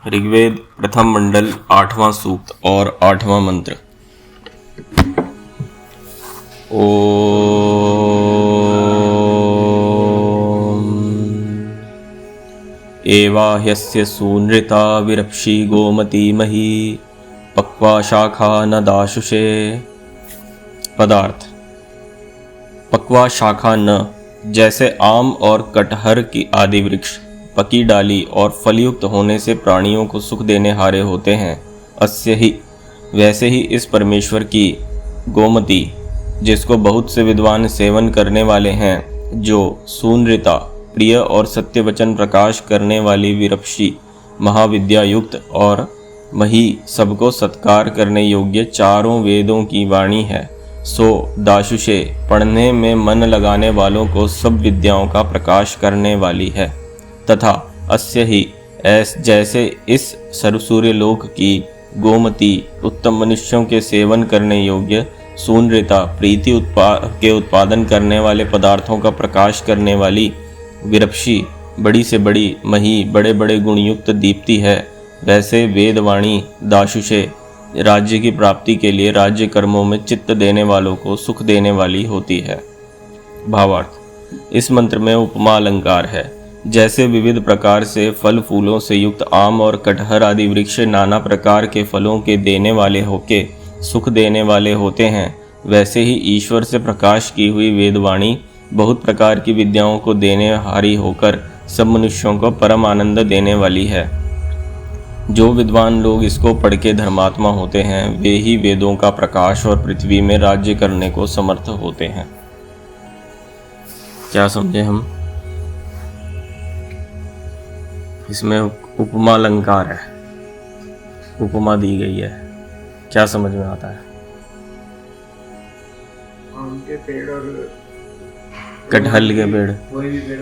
ऋग्वेद प्रथम मंडल 8वां सूक्त और 8वां मंत्र। ओम एवा ह्यस्य सूनृता विरप्षि गोमती मही पक्वा शाखा न दाशुषे। पदार्थ: पक्वा शाखा न, जैसे आम और कटहर की आदि वृक्ष पकी डाली और फलयुक्त होने से प्राणियों को सुख देने हारे होते हैं, अस्य ही, वैसे ही इस परमेश्वर की गोमती, जिसको बहुत से विद्वान सेवन करने वाले हैं, जो सूनृता प्रिय और सत्य वचन प्रकाश करने वाली विरप्षि महाविद्या युक्त और मही सबको सत्कार करने योग्य चारों वेदों की वाणी है, सो दाशुषे पढ़ने में मन लगाने वालों को सब विद्याओं का प्रकाश करने वाली है। तथा अस्य ही, जैसे इस सर्वसूर्य लोक की गोमती उत्तम मनुष्यों के सेवन करने योग्य सूनृता प्रीति के उत्पादन करने वाले पदार्थों का प्रकाश करने वाली विरप्षि बड़ी से बड़ी मही बड़े बड़े गुणयुक्त दीप्ति है, वैसे वेदवाणी दाशुषे राज्य की प्राप्ति के लिए राज्य कर्मों में चित्त देने वालों को सुख देने वाली होती है। भावार्थ: इस मंत्र में उपमा अलंकार है। जैसे विविध प्रकार से फल फूलों से युक्त आम और कटहर आदि वृक्ष नाना प्रकार के फलों के देने वाले होके सुख देने वाले होते हैं, वैसे ही ईश्वर से प्रकाश की हुई वेदवाणी बहुत प्रकार की विद्याओं को देने हारी होकर सब मनुष्यों को परम आनंद देने वाली है। जो विद्वान लोग इसको पढ़ के धर्मात्मा होते हैं, वे ही वेदों का प्रकाश और पृथ्वी में राज्य करने को समर्थ होते हैं। क्या समझे हम? इसमें उपमा अलंकार है, उपमा दी गई है। क्या समझ में आता है? आम के पेड़ और कटहल के पेड़, वही भी पेड़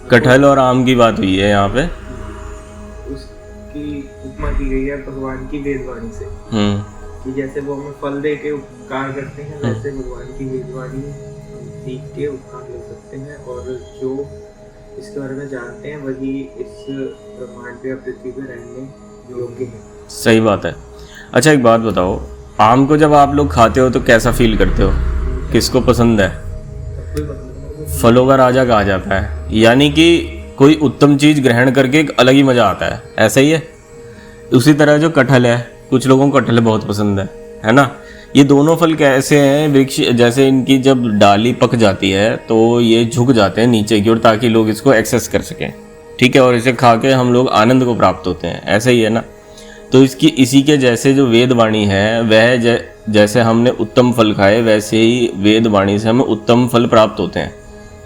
कटहल और आम की बात हुई है यहाँ पे। उसकी उपमा की गई है भगवान की वेदवाणी से, कि जैसे वो हमें फल दे के उपकार करते हैं, वैसे भगवान की वेदवाणी सीख के उपकार ले सकते हैं, और जो इसके बारे में जानते हैं वही इस ब्रह्मांड पे पृथ्वी पे रहने योग्य है। सही बात है। अच्छा, एक बात बताओ, आम को जब आप लोग खाते हो तो कैसा फील करते हो? किसको पसंद है? फलों का राजा कहा जाता है, यानी कि कोई उत्तम चीज ग्रहण करके एक अलग ही मजा आता है, ऐसा ही है। उसी तरह जो कटहल है, कुछ लोगों को कटहल बहुत पसंद है ना। ये दोनों फल कैसे हैं? वृक्ष जैसे इनकी जब डाली पक जाती है तो ये झुक जाते हैं नीचे की ओर, ताकि लोग इसको एक्सेस कर सकें, ठीक है, और इसे खा के हम लोग आनंद को प्राप्त होते हैं, ऐसा ही है ना। तो इसी के जैसे जो वेदवाणी है, वह जैसे हमने उत्तम फल खाए, वैसे ही वेदवाणी से हमें उत्तम फल प्राप्त होते हैं।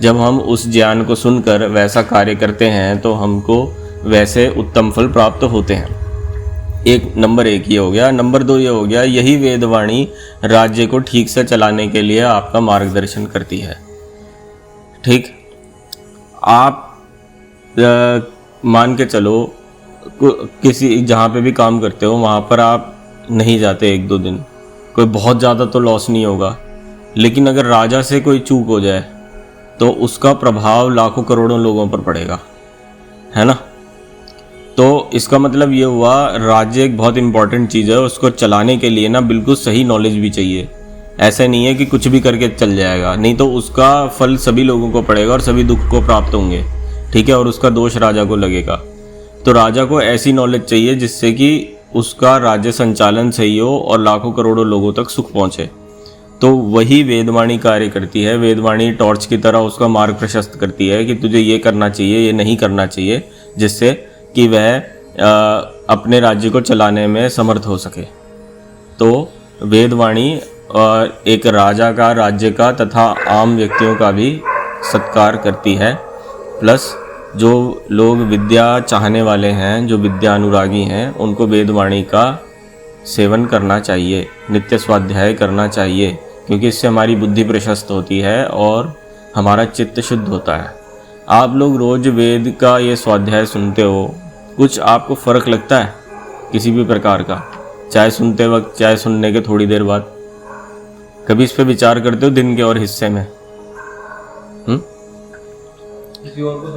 जब हम उस ज्ञान को सुनकर वैसा कार्य करते हैं तो हमको वैसे उत्तम फल प्राप्त होते हैं। नंबर एक ये हो गया। नंबर दो ये हो गया, यही वेदवाणी राज्य को ठीक से चलाने के लिए आपका मार्गदर्शन करती है। ठीक, आप मान के चलो किसी जहाँ पे भी काम करते हो वहाँ पर आप नहीं जाते 1-2 दिन, कोई बहुत ज़्यादा तो लॉस नहीं होगा, लेकिन अगर राजा से कोई चूक हो जाए तो उसका प्रभाव लाखों करोड़ों लोगों पर पड़ेगा, है ना। तो इसका मतलब ये हुआ, राज्य एक बहुत इंपॉर्टेंट चीज़ है, उसको चलाने के लिए ना बिल्कुल सही नॉलेज भी चाहिए। ऐसा नहीं है कि कुछ भी करके चल जाएगा, नहीं तो उसका फल सभी लोगों को पड़ेगा और सभी दुख को प्राप्त होंगे, ठीक है, और उसका दोष राजा को लगेगा। तो राजा को ऐसी नॉलेज चाहिए जिससे कि उसका राज्य संचालन सही हो और लाखों करोड़ों लोगों तक सुख पहुँचे। तो वही वेदवाणी कार्य करती है। वेदवाणी टॉर्च की तरह उसका मार्ग प्रशस्त करती है कि तुझे ये करना चाहिए, ये नहीं करना चाहिए, जिससे कि वह अपने राज्य को चलाने में समर्थ हो सके। तो वेदवाणी एक राजा का, राज्य का तथा आम व्यक्तियों का भी सत्कार करती है। प्लस जो लोग विद्या चाहने वाले हैं, जो विद्या अनुरागी हैं, उनको वेदवाणी का सेवन करना चाहिए, नित्य स्वाध्याय करना चाहिए, क्योंकि इससे हमारी बुद्धि प्रशस्त होती है और हमारा चित्त शुद्ध होता है। आप लोग रोज वेद का ये स्वाध्याय सुनते हो, कुछ आपको फ़र्क लगता है किसी भी प्रकार का? चाहे सुनते वक्त, चाहे सुनने के थोड़ी देर बाद, कभी इस पे विचार करते हो दिन के और हिस्से में? किसी और को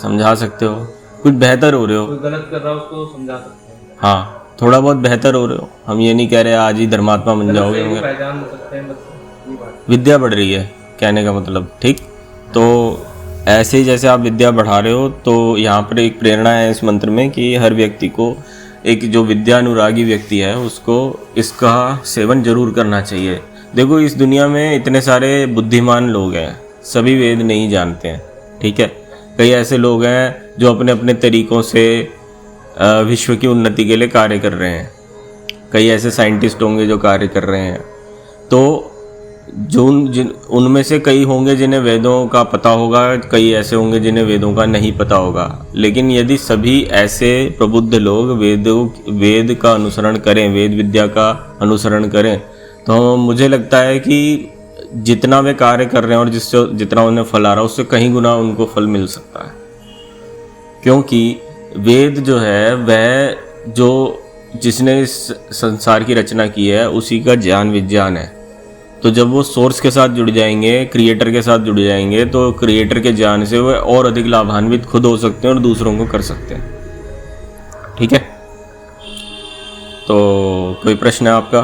समझा सकते हो, कुछ बेहतर हो रहे हो, कोई गलत कर रहा है उसको समझा सकते हैं, हाँ थोड़ा बहुत बेहतर हो रहे हो। हम ये नहीं कह रहे आज ही धर्मात्मा बन जाओगे, सही को मगर पहचान सकते हैं, बस ये बात। विद्या बढ़ रही है कहने का मतलब, ठीक। तो ऐसे ही जैसे आप विद्या बढ़ा रहे हो, तो यहाँ पर एक प्रेरणा है इस मंत्र में कि हर व्यक्ति को, एक जो विद्या अनुरागी व्यक्ति है उसको इसका सेवन जरूर करना चाहिए। देखो इस दुनिया में इतने सारे बुद्धिमान लोग हैं, सभी वेद नहीं जानते हैं, ठीक है। कई ऐसे लोग हैं जो अपने अपने तरीक़ों से विश्व की उन्नति के लिए कार्य कर रहे हैं। कई ऐसे साइंटिस्ट होंगे जो कार्य कर रहे हैं, तो उनमें से कई होंगे जिन्हें वेदों का पता होगा, कई ऐसे होंगे जिन्हें वेदों का नहीं पता होगा। लेकिन यदि सभी ऐसे प्रबुद्ध लोग वेद का अनुसरण करें, वेद विद्या का अनुसरण करें, तो मुझे लगता है कि जितना वे कार्य कर रहे हैं और जिससे जितना उन्हें फल आ रहा है उससे कहीं गुना उनको फल मिल सकता है। क्योंकि वेद जो है वह जो जिसने इस संसार की रचना की है उसी का ज्ञान विज्ञान है। तो जब वो सोर्स के साथ जुड़ जाएंगे, क्रिएटर के साथ जुड़ जाएंगे, तो क्रिएटर के ज्ञान से वो और अधिक लाभान्वित खुद हो सकते हैं और दूसरों को कर सकते हैं, ठीक है। तो कोई प्रश्न है आपका?